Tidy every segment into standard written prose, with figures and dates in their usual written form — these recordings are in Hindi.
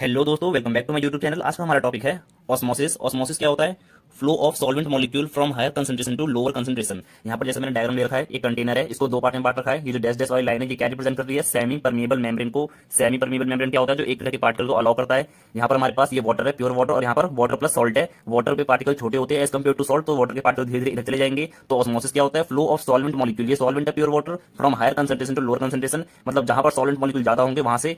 हेलो दोस्तों, welcome back to my YouTube channel. आज का हमारा टॉपिक है ऑस्मोसिस। ऑस्मोसिस क्या होता है? Flow of solvent molecule from higher concentration to lower concentration. यहाँ पर जैसे मैंने डायग्राम ले रखा है, एक कंटेनर है, इसको दो पार्ट में बांट रखा है। ये जो डैश डैश वाली लाइन है, ये क्या रिप्रेजेंट कर रही है? सेमी परमिएबल मेम्ब्रेन को। सेमी परमिएबल मेम्ब्रेन क्या होता है? जो एक तरह के पार्टिकल को अलाउ करता है। यहाँ पर हमारे पास ये वाटर है, प्योर वाटर, और यहाँ पर वाटर प्लस सॉल्ट है। वाटर के पार्टिकल छोटे होते हैं एज कम्पेयर टू सॉल्ट, तो वाटर के पार्टिकल धीरे धीरे इधर चले जाएंगे। तो ऑस्मोसिस क्या होता है? फ्लो ऑफ सॉल्वेंट मॉलिक्यूल, ये सॉल्वेंट है pure water, from higher concentration to lower concentration, मतलब जहां पर सॉल्वेंट मॉलिक्यूल ज्यादा होंगे वहां से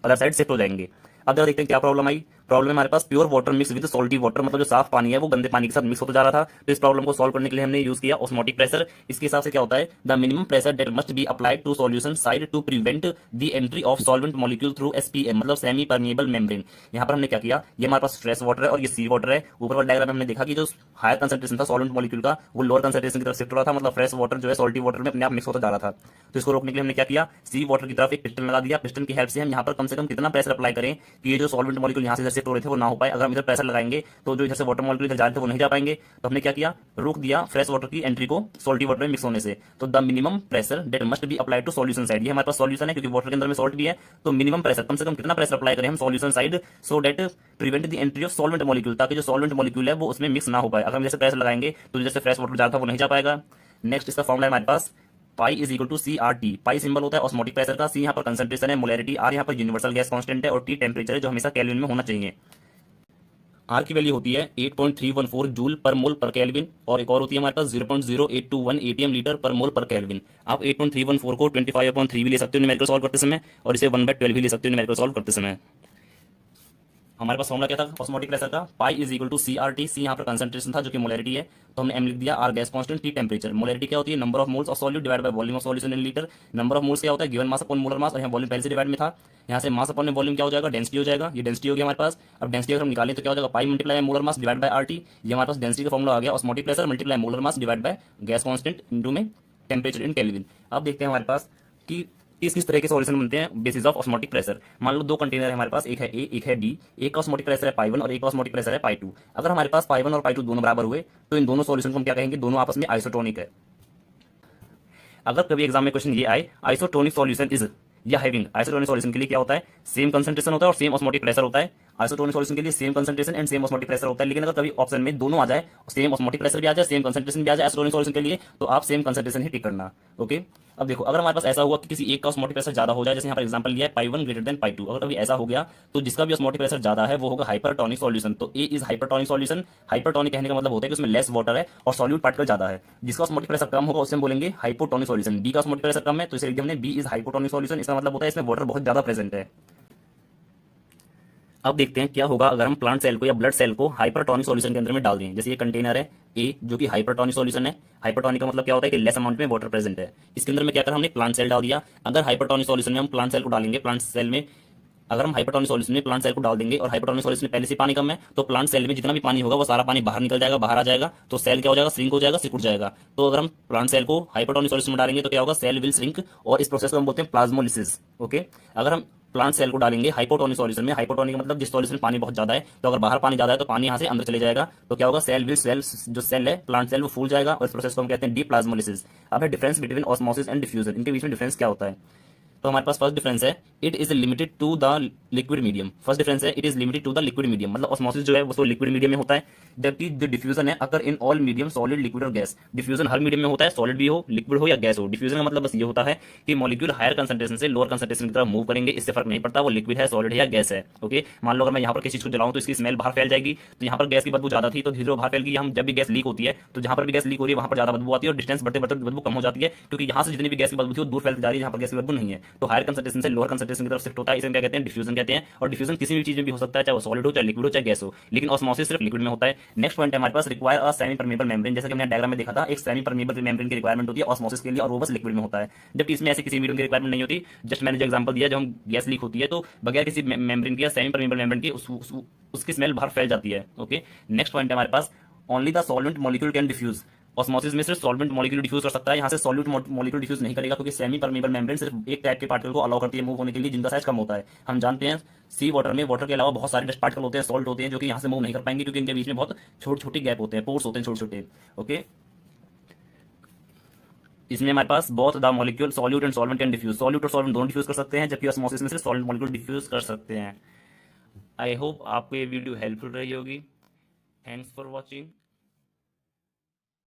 अदर साइड शिफ्ट हो जाएंगे। अब जरा देखते हैं क्या प्रॉब्लम आई। प्रॉब्लम हमारे पास pure water mix with salty water, मतलब जो साफ पानी है वो गंदे पानी के साथ मिक्स होता जा रहा था। तो इस प्रॉब्लम को सॉल्व करने के लिए हमने यूज किया ऑस्मोटिक प्रेशर। इसके हिसाब से क्या होता है? The minimum pressure that must be applied to solution side to prevent the entry of solvent molecule through SPM, मतलब सेमी परमिएबल मेम्ब्रेन। यहाँ पर हमने क्या किया, ये हमारे पास फ्रेश वाटर है और ये सी वाटर है। ऊपर वाले डायग्राम में हमने देखा कि जो हायर कंसंट्रेशन था सॉल्वेंट मॉलिक्यूल का, वो लोअर कंसंट्रेशन की तरफ शिफ्ट हो रहा था, मतलब फ्रेश वाटर जो है सॉल्टी वाटर में अपने आप मिक्स होता जा रहा था। तो इसको रोकने के लिए हमने क्या किया, सी वाटर की तरफ एक पिस्टन लगा दिया। पिस्टन की हेल्प से हम यहाँ पर कम से कम कितना प्रेशर अप्लाई करें कि ये जो सॉल्वेंट मॉलिक्यूल यहाँ से इधर शिफ्ट हो रहे थे वो ना हो पाए। अगर हम इधर प्रेशर लगाएंगे तो जो इधर से वाटर मॉलिक्यूल इधर जा रहे थे वो नहीं जा पाएंगे। तो हमने क्या किया, रोक दिया फ्रेश वाटर की एंट्री को सॉल्टी वाटर में मिक्स होने से। तो the minimum pressure that must be apply to solution side, ये हमारे पास सॉल्यूशन है क्योंकि वाटर के अंदर में सॉल्ट भी है। तो मिनिमम प्रेशर, कम से कम कितना प्रेशर अप्लाई करें हम solution side, so that prevent the entry of solvent molecule, ताकि जो सॉल्वेंट मॉलिक्यूल है वो उसमें मिक्स ना हो पाए। अगर हम जैसे प्रेशर लगाएंगे तो जैसे फ्रेश वाटर जा रहा था वो नहीं जा पाएगा। नेक्स्ट इसका फॉर्मूला है हमारे पास pi is equal to C R T. Pi symbol होता है ऑस्मोटिक प्रेशर का, सी यहाँ पर कंसंट्रेशन है, मोलैरिटी, आर यहाँ पर यूनिवर्सल गैस कांस्टेंट है, और टी टेम्परेचर है जो हमेशा केल्विन में होना चाहिए। आर की वैल्यू होती है 8.314 जूल पर मोल पर केल्विन, और एक और होती है हमारे पास 0.0821 एटीएम लीटर पर मोल पर केल्विन। आप 8.314 को 25/3 भी ले सकते हो न्यूमेरिकल सॉल्व करते समय, और इसे 1/12 भी ले सकते हो न्यूमेरिकल सॉल्व करते समय। हमारे पास फॉर्मूला क्या था ऑस्मोटिक प्रेशर का? Pi is equal to C R T. C यहाँ पर कंसंट्रेशन था जो कि मोलैरिटी है, तो हमने एम लिख दिया। R gas constant, T temperature. Molarity क्या होती है? Number of moles of solute divide by volume of solution in litre. Number of moles क्या होता है? Given mass upon molar mass, और यहाँ वॉल्यूम पहले से डिवाइड में था। यहाँ से मास अपॉन वॉल्यूम क्या हो जाएगा? डेंसिटी हो जाएगा। ये डेंसिटी हो गया हमारे पास। अब डेंसिटी अगर हम निकालें तो क्या हो जाएगा? पाई multiply molar mass divide by R T. ये हमारे पास डेंसिटी का फॉर्मूला आ गया। Osmotic pressure multiply molar mass divide by gas constant into में टेम्परेचर इन केल्विन। अब देखते हैं हमारे पास कि किस किस तरह के सॉल्यूशन बनते हैं बेसिस ऑफ ऑस्मोटिक प्रेशर। मान लो दो कंटेनर है हमारे पास, एक है ए एक है बी। एक का ऑस्मोटिक प्रेशर है पाई वन और एक का ऑस्मोटिक प्रेशर है पाई टू। अगर हमारे पास पाई वन और पाई टू दोनों बराबर हुए तो इन दोनों सॉल्यूशन को हम क्या कहेंगे? दोनों आपस में आइसोटोनिक है। अगर कभी एग्जाम में क्वेश्चन ये आए आइसोटोनिक सॉल्यूशन इज या हैविंग, आइसोटोनिक सॉल्यूशन के लिए क्या होता है? सेम कंसंट्रेशन होता है और सेम ऑस्मोटिक प्रेशर होता है। आइसोटोनिक सॉल्यूशन के लिए same concentration and same osmotic pressure होता है। लेकिन अगर कभी ऑप्शन में दोनों आ जाए, सेम ऑस्मोटिक प्रेशर भी आ जाए, सेम कंसंट्रेशन भी आ जाए आइसोटोनिक सॉल्यूशन के लिए, तो आप सेम कंसंट्रेशन ही टिक करना। ओके। अब देखो, अगर हमारे पास ऐसा हुआ कि किसी एक का ऑस्मोटिक प्रेशर ज्यादा हो जाए, जैसे यहाँ पर एग्जांपल लिया है pi one greater than pi two, अगर कभी ऐसा हो गया तो जिसका भी ऑस्मोटिक प्रेशर ज्यादा है वो होगा हाइपरटोनिक सॉल्यूशन। तो ए इज हाइपरटोनिक सॉल्यूशन। हाइपरटोनिक कहने का मतलब होता है कि उसमें लेस वाटर है और सॉल्यूट पार्टिकल ज्यादा है। जिसका ऑस्मोटिक प्रेशर कम होगा उसे हम बोलेंगे हाइपोटोनिक सॉल्यूशन। बी का ऑस्मोटिक प्रेशर कम है तो इसे लिख दिया हमने बी इज हाइपोटोनिक सॉल्यूशन। इसका मतलब होता है इसमें वाटर बहुत ज्यादा प्रेजेंट है। अब देखते हैं क्या होगा अगर हम प्लांट सेल को या ब्लड सेल को हाइपरटोनिक सॉल्यूशन के अंदर में डाल दें। जैसे ये कंटेनर है ए जो कि हाइपरटोनिक सॉल्यूशन है। हाइपरटोनिक का मतलब क्या होता है कि लेस अमाउंट में वाटर प्रेजेंट है। इसके अंदर में क्या करा हमने? प्लांट सेल डाल दिया। अगर हाइपरटोनिक सॉल्यूशन में हम प्लांट सेल को डालेंगे, प्लांट सेल में अगर हम हाइपरटोनिक सॉल्यूशन में प्लांट सेल को डाल देंगे और हाइपरटोनिक सॉल्यूशन में पहले से पानी कम है, तो प्लांट सेल में जितना भी पानी होगा वो सारा पानी बाहर निकल जाएगा, बाहर आ जाएगा। तो सेल क्या हो जाएगा? श्रिंक हो जाएगा, सिकुड़ जाएगा। तो अगर हम प्लांट सेल को हाइपरटोनिक सॉल्यूशन में डालेंगे तो क्या होगा? सेल विल श्रिंक, और इस प्रोसेस को हम बोलते हैं प्लाज्मोलिसिस। ओके। अगर हम प्लांट सेल को डालेंगे हाइपोटोनिक सॉल्यूशन में, हाइपोटोनिक मतलब जिस सॉल्यूशन में पानी बहुत ज्यादा है, तो अगर बाहर पानी ज्यादा है तो पानी यहाँ से अंदर चले जाएगा। तो क्या होगा? सेल विल सेल, जो सेल है प्लांट सेल वो फूल जाएगा, और इस प्रोसेस को हम कहते हैं डीप्लाज्मोलिसिस। अब है difference between osmosis and diffusion. इनके बीच में डिफरेंस क्या होता है? तो हमारे पास फर्स्ट डिफरेंस है it is limited to the liquid medium. First difference है it is limited to the liquid medium, मतलब ऑस्मोसिस जो है वो लिक्विड मीडियम में होता है, जबकि जो डिफ्यूजन है अगर in all medium solid liquid और गैस। डिफ्यूजन हर मीडियम में होता है, सॉलिड भी हो, लिक्विड हो या गैस हो। डिफ्यूजन का मतलब बस ये होता है कि मॉलिक्यूल हायर कंसंट्रेशन से लोअर कंसंट्रेशन की तरफ मूव करेंगे, इससे फर्क नहीं पड़ता वो लिक्विड है, सॉलिड है या गैस है। ओके। मान लो अगर मैं यहाँ पर किसी चीज को जलाऊं तो इसकी स्मेल बाहर फैल जाएगी, तो यहाँ पर गैस की बदबू ज्यादा थी तो धीरे बाहर फैल गई। हम जब भी गैस लीक होती है तो जहां पर भी गैस लीक हो रही है वहां पर ज्यादा बदबू आती है, और डिस्टेंस बढ़ते बढ़ते बदबू कम हो जाती है, क्योंकि यहाँ से जितनी भी गैस की बदबू थी वो दूर फैलती जा रही है जहां पर गैस की बदबू नहीं है। तो हायर कंसंट्रेशन से लोअर कंसंट्रेशन की तरफ शिफ्ट होता है, इसे क्या कहते हैं? डिफ्यूजन कहते हैं। और डिफ्यूजन किसी भी चीज में भी हो सकता है, चाहे वो सॉलिड हो, चाहे लिक्विड हो, चाहे गैस हो, लेकिन ऑस्मोसिस सिर्फ लिक्विड में होता है। नेक्स्ट पॉइंट है हमारे पास require a semi permeable membrane. जैसा कि हमने डायग्राम में देखा था, एक सेमी परमेबल मेम्ब्रेन की रिक्वायरमेंट होती है ऑस्मोसिस के लिए, और वो बस लिक्विड में होता है, जबकि इसमें ऐसे किसी मीडियम की रिक्वायरमेंट नहीं होती। जस्ट मैंने जो एग्जांपल दिया, जब हम गैस लीक होती है तो बगैर किसी मेम्ब्रेन की या सेमी परमेबल मेम्ब्रेन की उसकी स्मेल बाहर फैल जाती है। ओके। नेक्स्ट पॉइंट है हमारे पास only the solvent molecule can diffuse. Osmosis में सिर्फ सॉल्वेंट मॉलिक्यूल डिफ्यूज कर सकता है, यहाँ से सॉल्यूट मॉलिक्यूल डिफ्यूज नहीं करेगा, क्योंकि सेमी परमेबल मेम्ब्रेन सिर्फ एक टाइप के पार्टिकल को अलाउ करती है मूव होने के लिए जिनका साइज कम होता है। हम जानते हैं सी वाटर में वाटर के अलावा बहुत सारे डस्ट पार्टिकल होते हैं, सॉल्ट होते हैं, जो कि यहाँ से मूव नहीं कर पाएंगे क्योंकि इनके बीच में बहुत छोटे छोटे गैप होते हैं, पोर्स होते हैं छोटे छोटे। ओके। इसमें हमारे पास बहुत the molecule solute and solvent can diffuse. Solute और सॉल्वेंट दोनों डिफ्यूज कर सकते हैं, जबकि ऑस्मोसिस में सिर्फ सॉल्वेंट मॉलिक्यूल डिफ्यूज कर सकते हैं। आई होप आपको ये वीडियो हेल्पफुल रही होगी। Thanks for watching.